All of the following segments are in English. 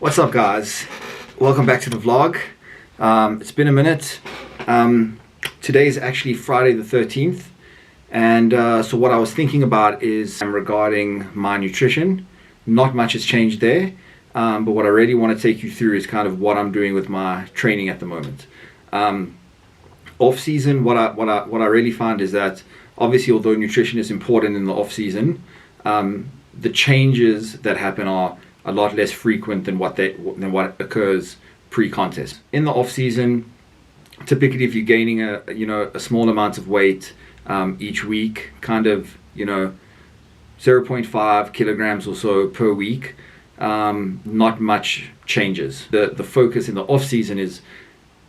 What's up, guys? Welcome back to the vlog. It's been a minute. Today is actually Friday the 13th, and so what I was thinking about is regarding my nutrition. Not much has changed there, but what I really want to take you through is kind of what I'm doing with my training at the moment. Off season, what I really find is that obviously, although nutrition is important in the off season, the changes that happen are a lot less frequent than what occurs pre-contest. In the off season, typically if you're gaining a small amount of weight each week, kind of 0.5 kilograms or so per week, not much changes. The focus in the off season is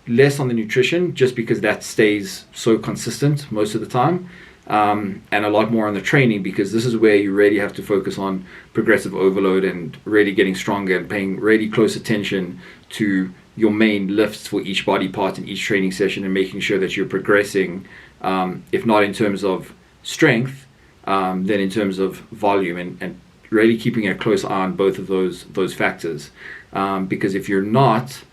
less on the nutrition, just because that stays so consistent most of the time. And a lot more on the training, because this is where you really have to focus on progressive overload and really getting stronger and paying really close attention to your main lifts for each body part in each training session, and making sure that you're progressing, if not in terms of strength, then in terms of volume, and really keeping a close eye on both of those factors, because if you're not,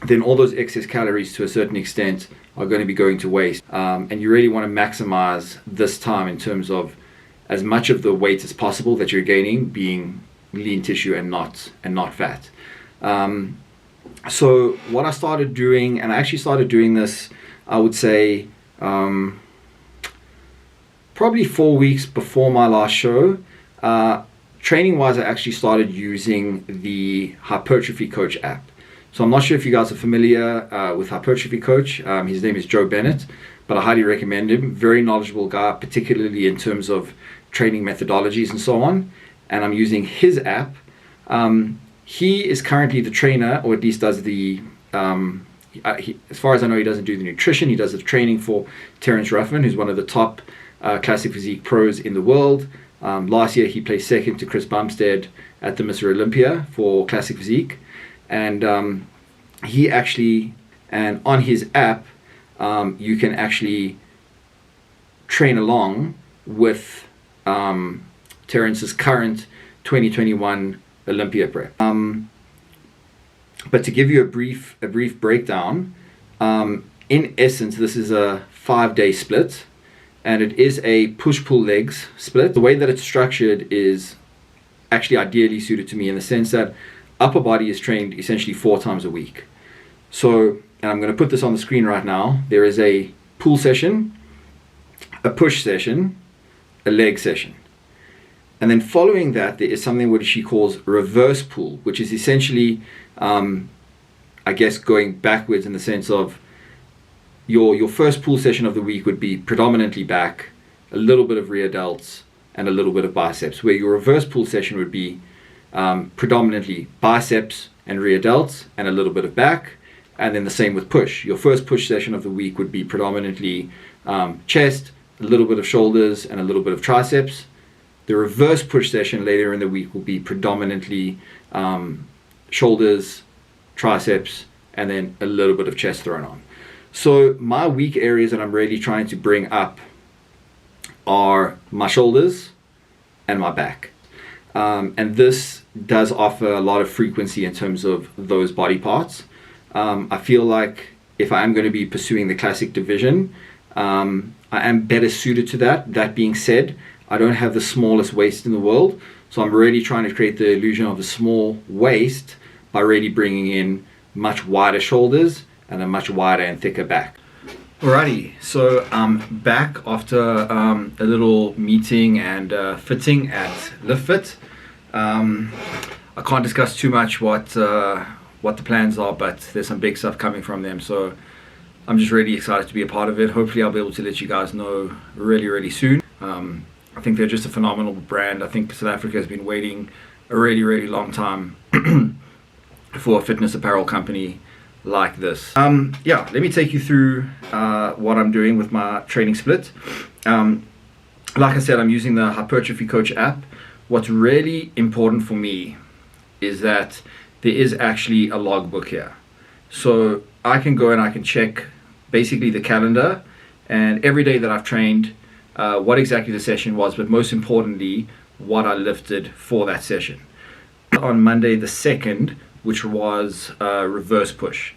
then all those excess calories to a certain extent are going to be going to waste, and you really want to maximize this time in terms of as much of the weight as possible that you're gaining being lean tissue and not fat. So what I started doing, and I actually started doing this, I would say probably 4 weeks before my last show. Training wise, I actually started using the Hypertrophy Coach app. So I'm not sure if you guys are familiar with Hypertrophy Coach. His name is Joe Bennett, but I highly recommend him. Very knowledgeable guy, particularly in terms of training methodologies and so on. And I'm using his app. He is currently the trainer, or at least does the, as far as I know, he doesn't do the nutrition. He does the training for Terence Ruffman, who's one of the top classic physique pros in the world. Last year, he placed second to Chris Bumstead at the Mr. Olympia for classic physique. And he actually, and on his app, you can actually train along with Terence's current 2021 Olympia prep. But to give you a brief breakdown, in essence, this is a 5-day split, and it is a push-pull legs split. The way that it's structured is actually ideally suited to me, in the sense that upper body is trained essentially 4 times a week. So, and I'm going to put this on the screen right now. There is a pull session, a push session, a leg session. And then following that, there is something which he calls reverse pull, which is essentially, I guess, going backwards, in the sense of your first pull session of the week would be predominantly back, a little bit of rear delts, and a little bit of biceps, where your reverse pull session would be predominantly biceps and rear delts and a little bit of back. And then the same with push. Your first push session of the week would be predominantly chest, a little bit of shoulders, and a little bit of triceps. The reverse push session later in the week will be predominantly shoulders, triceps, and then a little bit of chest thrown on. So my weak areas that I'm really trying to bring up are my shoulders and my back. And this does offer a lot of frequency in terms of those body parts. I feel like if I am going to be pursuing the classic division, I am better suited to that. That being said, I don't have the smallest waist in the world, so I'm really trying to create the illusion of a small waist by really bringing in much wider shoulders and a much wider and thicker back. Alrighty, so I'm back after a little meeting and fitting at LiftFit. I can't discuss too much what the plans are, but there's some big stuff coming from them, so I'm just really excited to be a part of it. Hopefully I'll be able to let you guys know really soon. I think they're just a phenomenal brand. I think South Africa has been waiting a really long time for a fitness apparel company like this. Yeah, let me take you through what I'm doing with my training split. Like I said, I'm using the Hypertrophy Coach app. What's really important for me is that there is actually a logbook here. So I can go and I can check basically the calendar, and every day that I've trained, what exactly the session was, but most importantly, what I lifted for that session. On Monday the 2nd, which was reverse push.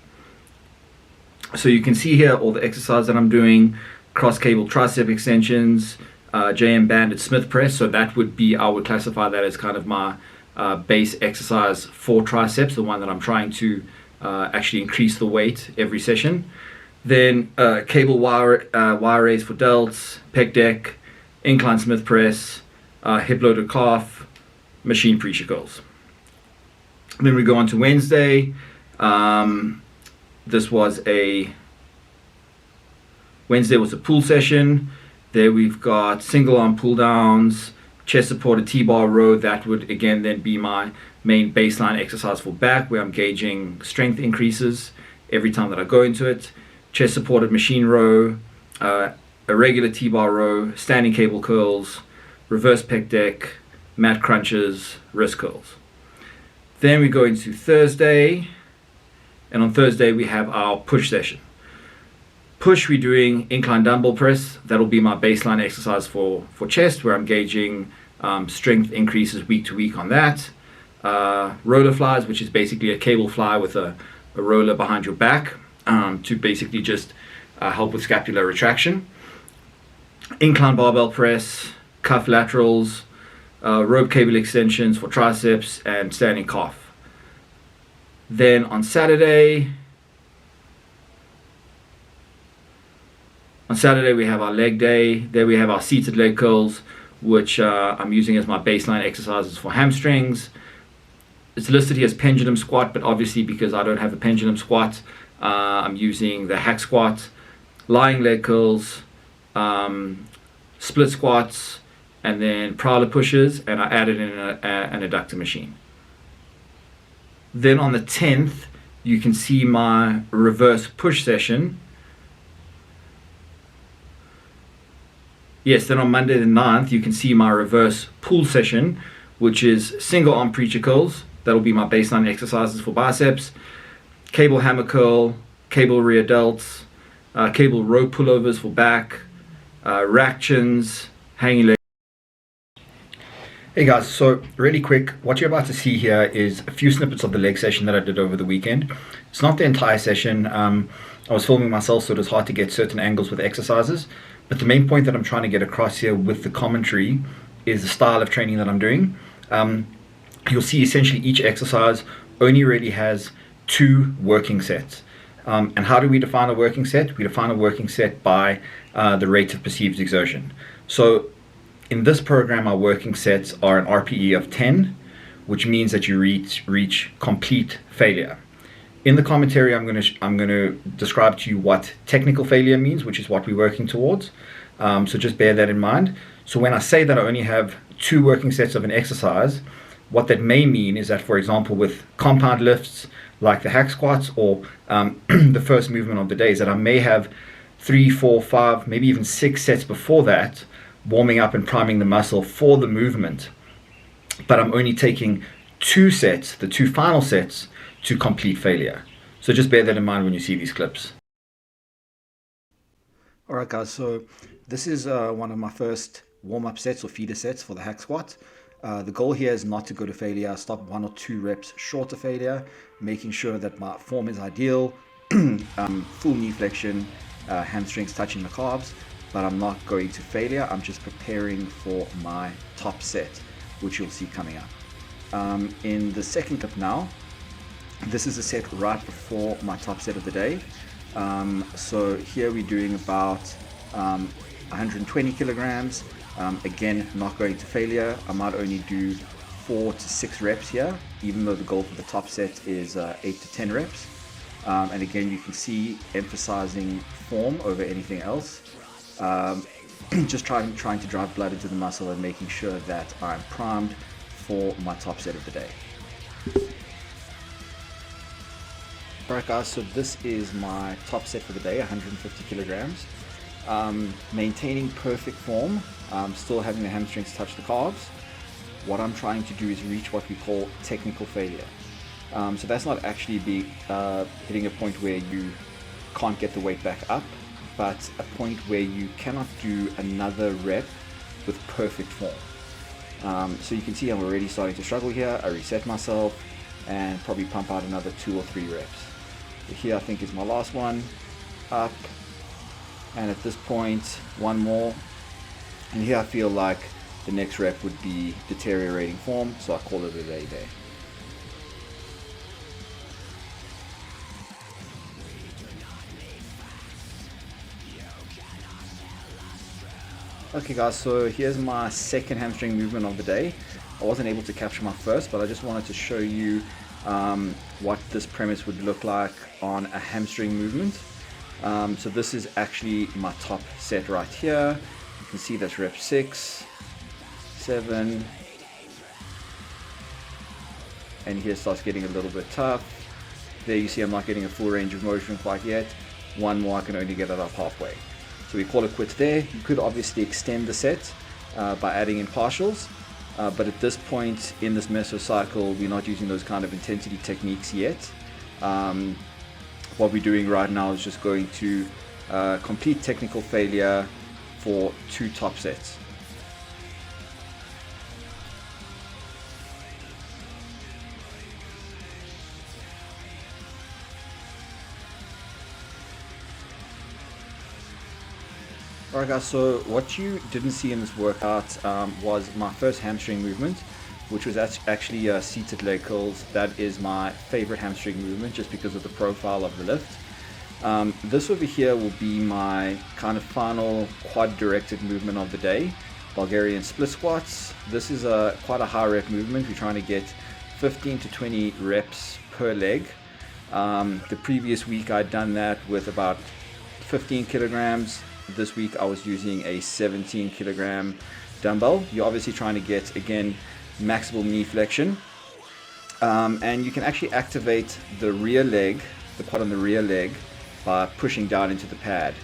So you can see here all the exercise that I'm doing: cross cable tricep extensions, JM banded Smith press. So that would be, I would classify that as kind of my base exercise for triceps, the one that I'm trying to actually increase the weight every session. Then cable wire raise for delts, pec deck, incline Smith press, hip loaded calf, machine preacher curls. Then we go on to Wednesday. Wednesday was a pull session. There we've got single arm pull downs, chest supported T-bar row. That would again then be my main baseline exercise for back, where I'm gauging strength increases every time that I go into it. Chest supported machine row, a regular T-bar row, standing cable curls, reverse pec deck, mat crunches, wrist curls. Then we go into Thursday, and on Thursday we have our push session. Push, we're doing incline dumbbell press. That'll be my baseline exercise for chest, where I'm gauging strength increases week to week on that. Roller flies, which is basically a cable fly with a roller behind your back to basically just help with scapular retraction. Incline barbell press, cuff laterals, rope cable extensions for triceps, and standing calf. Then on Saturday we have our leg day. There we have our seated leg curls, which I'm using as my baseline exercises for hamstrings. It's listed here as pendulum squat, but obviously because I don't have a pendulum squat, I'm using the hack squat, lying leg curls, split squats, and then prowler pushes, and I added in an adductor machine. Then on the 10th, you can see my reverse push session. Yes, then on Monday the 9th, you can see my reverse pull session, which is single arm preacher curls. That'll be my baseline exercises for biceps. Cable hammer curl, cable rear delts, cable row pullovers for back, rack chins, hanging leg. Hey guys, so really quick, what you're about to see here is a few snippets of the leg session that I did over the weekend. It's not the entire session. I was filming myself, so it was hard to get certain angles with exercises. But the main point that I'm trying to get across here with the commentary is the style of training that I'm doing. You'll see essentially each exercise only really has 2 working sets. And how do we define a working set? We define a working set by the rate of perceived exertion. So in this program, our working sets are an RPE of 10, which means that you reach complete failure. In the commentary, I'm going to describe to you what technical failure means, which is what we're working towards. So just bear that in mind. So when I say that I only have 2 working sets of an exercise, what that may mean is that, for example, with compound lifts like the hack squats or the first movement of the day, is that I may have 3, 4, 5, maybe even 6 sets before that, warming up and priming the muscle for the movement. But I'm only taking 2 sets, the 2 final sets, to complete failure. So just bear that in mind when you see these clips. Alright guys, so this is one of my first warm-up sets or feeder sets for the hack squat. The goal here is not to go to failure. I stop 1 or 2 reps short of failure, making sure that my form is ideal, full knee flexion, hamstrings touching the calves, but I'm not going to failure. I'm just preparing for my top set, which you'll see coming up. In the second clip now, this is a set right before my top set of the day. So here we're doing about 120 kilograms. Again, not going to failure. I might only do 4 to 6 reps here, even though the goal for the top set is 8 to 10 reps. And again, you can see emphasizing form over anything else. Just trying to drive blood into the muscle and making sure that I'm primed for my top set of the day. Alright guys, so this is my top set for the day, 150 kilograms. Maintaining perfect form, still having the hamstrings touch the calves. What I'm trying to do is reach what we call technical failure. So that's not actually hitting a point where you can't get the weight back up, but a point where you cannot do another rep with perfect form. So you can see I'm already starting to struggle here. I reset myself, and probably pump out another 2 or 3 reps. So here I think is my last one, up, and at this point one more, and here I feel like the next rep would be deteriorating form, so I call it a day there. Okay guys, so here's my second hamstring movement of the day. I wasn't able to capture my first, but I just wanted to show you what this premise would look like on a hamstring movement. So this is actually my top set right here. You can see that's rep 6, 7, and here it starts getting a little bit tough. There you see I'm not getting a full range of motion quite yet. One more, I can only get it up halfway. So we call it quits there. You could obviously extend the set by adding in partials, but at this point in this mesocycle, we're not using those kind of intensity techniques yet. What we're doing right now is just going to complete technical failure for 2 top sets. Alright guys, so what you didn't see in this workout was my first hamstring movement, which was actually seated leg curls. That is my favorite hamstring movement just because of the profile of the lift. This over here will be my kind of final quad directed movement of the day, Bulgarian split squats. This is quite a high rep movement. We're trying to get 15 to 20 reps per leg. The previous week I'd done that with about 15 kilograms. This week I was using a 17 kilogram dumbbell. You're obviously trying to get, again, maximal knee flexion. And you can actually activate the rear leg, the quad on the rear leg, by pushing down into the pad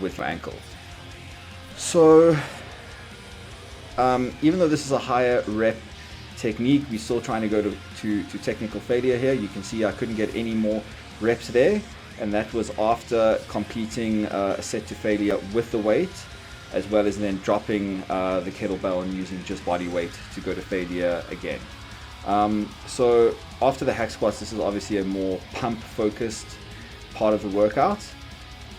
with your ankle. So even though this is a higher rep technique, we're still trying to go to technical failure here. You can see I couldn't get any more reps there, and that was after completing a set to failure with the weight, as well as then dropping the kettlebell and using just body weight to go to failure again. So after the hack squats, this is obviously a more pump focused part of the workout.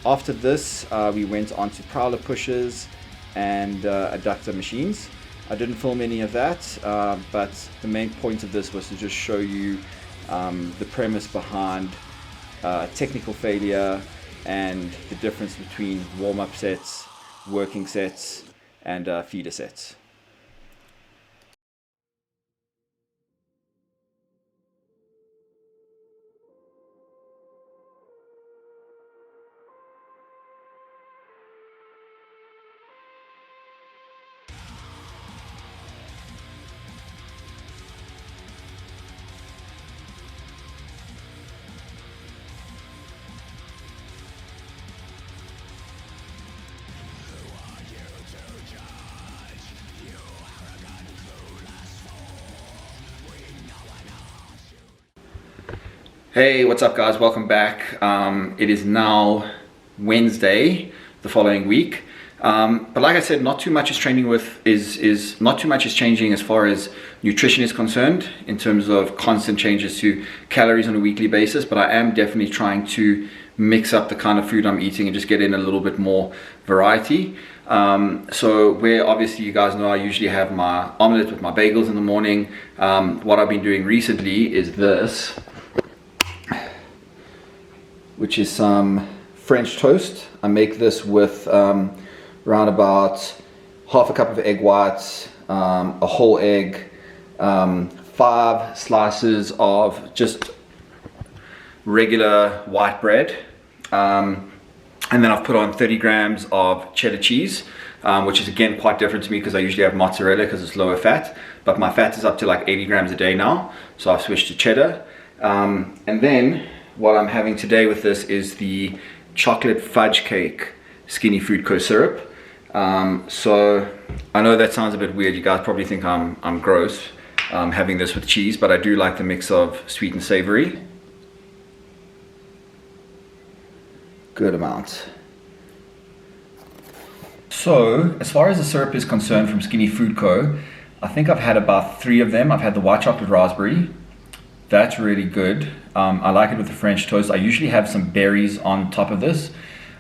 After this, we went on to prowler pushes and adductor machines. I didn't film any of that, but the main point of this was to just show you the premise behind technical failure and the difference between warm-up sets, working sets, and feeder sets. Hey, what's up guys? Welcome back. It is now Wednesday, the following week. But like I said, not too much is changing as far as nutrition is concerned in terms of constant changes to calories on a weekly basis, but I am definitely trying to mix up the kind of food I'm eating and just get in a little bit more variety. So where obviously you guys know I usually have my omelette with my bagels in the morning, what I've been doing recently is this, which is some French toast. I make this with around about half a cup of egg whites, a whole egg, 5 slices of just regular white bread, and then I've put on 30 grams of cheddar cheese, which is again quite different to me because I usually have mozzarella because it's lower fat, but my fat is up to like 80 grams a day now, so I've switched to cheddar. And then what I'm having today with this is the chocolate fudge cake Skinny Food Co syrup. So I know that sounds a bit weird. You guys probably think I'm gross having this with cheese, but I do like the mix of sweet and savory. Good amount. So as far as the syrup is concerned from Skinny Food Co, I think I've had about 3 of them. I've had the white chocolate raspberry, That's really good. I like it with the French toast. I usually have some berries on top of this.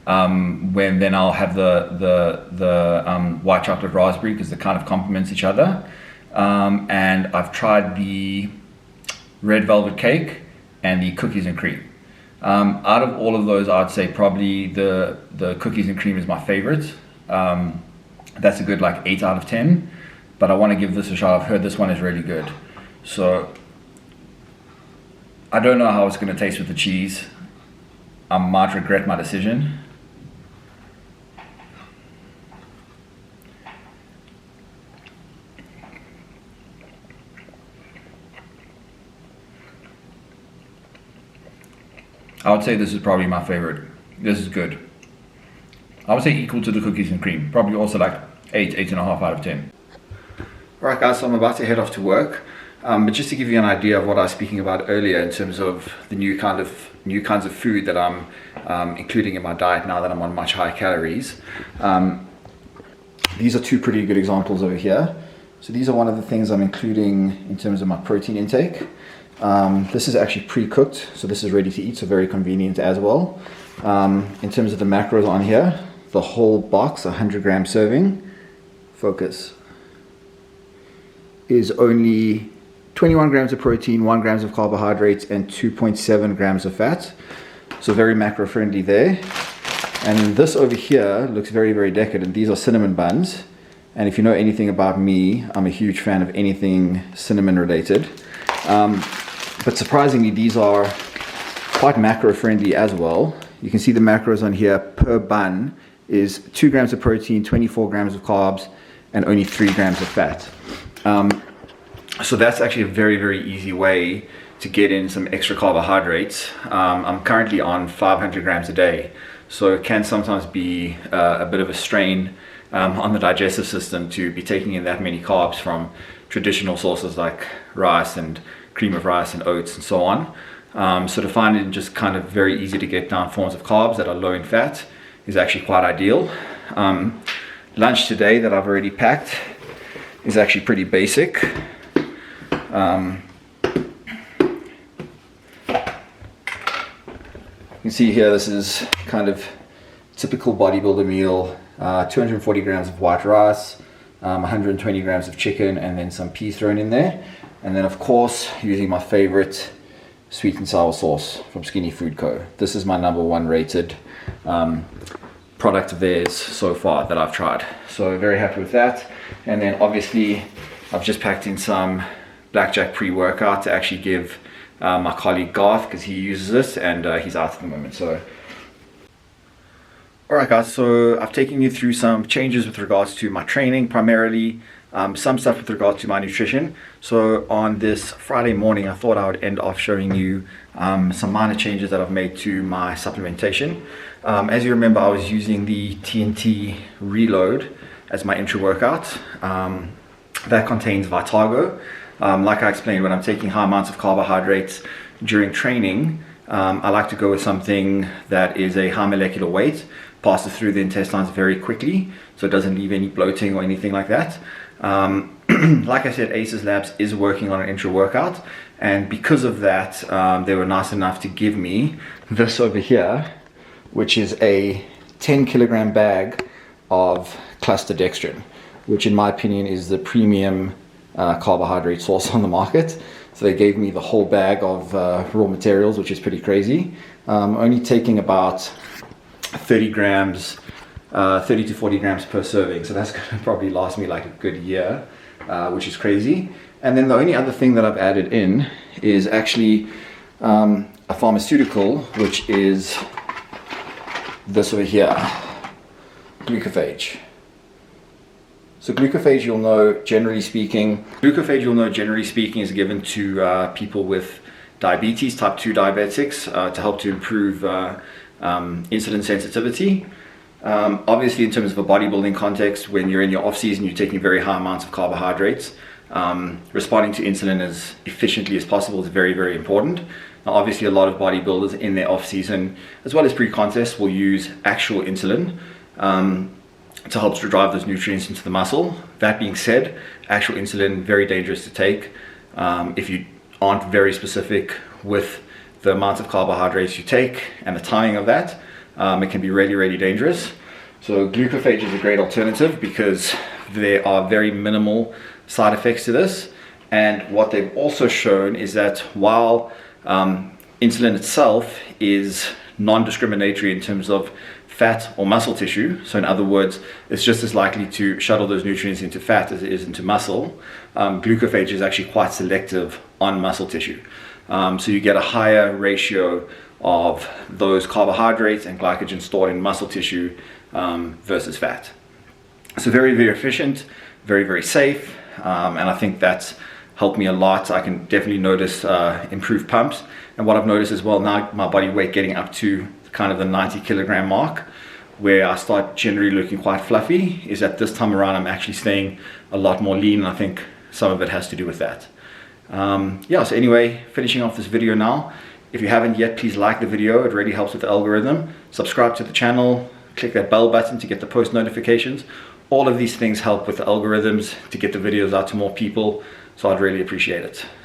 When then I'll have the white chocolate raspberry because it kind of complements each other. And I've tried the red velvet cake and the cookies and cream. Out of all of those, I'd say probably the cookies and cream is my favorite. That's a good like 8 out of 10. But I want to give this a shot. I've heard this one is really good. So I don't know how it's going to taste with the cheese. I might regret my decision. I would say this is probably my favorite. This is good. I would say equal to the cookies and cream. Probably also like 8.5 out of 10. Alright guys, so I'm about to head off to work. But just to give you an idea of what I was speaking about earlier in terms of the new kinds of food that I'm including in my diet now that I'm on much higher calories. These are two pretty good examples over here. So these are one of the things I'm including in terms of my protein intake. This is actually pre-cooked, so this is ready to eat, so very convenient as well. In terms of the macros on here, the whole box, 100 gram serving, focus, is only 21 grams of protein, 1 grams of carbohydrates, and 2.7 grams of fat. So very macro friendly there. And this over here looks very, very decadent. These are cinnamon buns. And if you know anything about me, I'm a huge fan of anything cinnamon related. But surprisingly, these are quite macro friendly as well. You can see the macros on here per bun is 2 grams of protein, 24 grams of carbs, and only 3 grams of fat. So that's actually a very, very easy way to get in some extra carbohydrates. I'm currently on 500 grams a day, so it can sometimes be a bit of a strain on the digestive system to be taking in that many carbs from traditional sources like rice and cream of rice and oats and so on. So to find it in just kind of very easy to get down forms of carbs that are low in fat is actually quite ideal. Lunch today that I've already packed is actually pretty basic. You can see here this is kind of typical bodybuilder meal, 240 grams of white rice, 120 grams of chicken, and then some peas thrown in there. And then of course using my favorite sweet and sour sauce from Skinny Food Co. This is my #1 rated product of theirs so far that I've tried. So very happy with that. And then obviously I've just packed in some Blackjack pre-workout to actually give my colleague Garth, because he uses this and he's out at the moment. So alright guys, so I've taken you through some changes with regards to my training primarily, some stuff with regards to my nutrition. So on this Friday morning I thought I would end off showing you some minor changes that I've made to my supplementation. As you remember, I was using the TNT Reload as my intra workout. That contains Vitago. Like I explained, when I'm taking high amounts of carbohydrates during training, I like to go with something that is a high molecular weight, passes through the intestines very quickly, so it doesn't leave any bloating or anything like that. Like I said, Aces Labs is working on an intra workout, and because of that, they were nice enough to give me this over here, which is a 10 kilogram bag of cluster dextrin, which in my opinion is the premium carbohydrate source on the market. So they gave me the whole bag of raw materials, which is pretty crazy. Only taking about 30 grams, 30 to 40 grams per serving. So that's going to probably last me like a good year, which is crazy. And then the only other thing that I've added in is actually a pharmaceutical, which is this over here, glucophage. So glucophage, you'll know generally speaking, is given to people with diabetes, type 2 diabetics, to help to improve insulin sensitivity. Obviously, in terms of a bodybuilding context, when you're in your off season, you're taking very high amounts of carbohydrates. Responding to insulin as efficiently as possible is very, very important. Now, obviously, a lot of bodybuilders in their off season, as well as pre-contest, will use actual insulin to help to drive those nutrients into the muscle. That being said, actual insulin, very dangerous to take if you aren't very specific with the amount of carbohydrates you take and the timing of that, it can be really, really dangerous. So glucophage is a great alternative because there are very minimal side effects to this. And what they've also shown is that while insulin itself is non-discriminatory in terms of fat or muscle tissue, so in other words, it's just as likely to shuttle those nutrients into fat as it is into muscle, glucophage is actually quite selective on muscle tissue. So you get a higher ratio of those carbohydrates and glycogen stored in muscle tissue versus fat. So very, very efficient, very, very safe, and I think that's helped me a lot. I can definitely notice improved pumps, and what I've noticed as well, now my body weight getting up to kind of the 90 kilogram mark, where I start generally looking quite fluffy, is at this time around I'm actually staying a lot more lean, and I think some of it has to do with that. Yeah, so anyway, finishing off this video now. If you haven't yet, please like the video, it really helps with the algorithm. Subscribe to the channel, click that bell button to get the post notifications. All of these things help with the algorithms to get the videos out to more people, so I'd really appreciate it.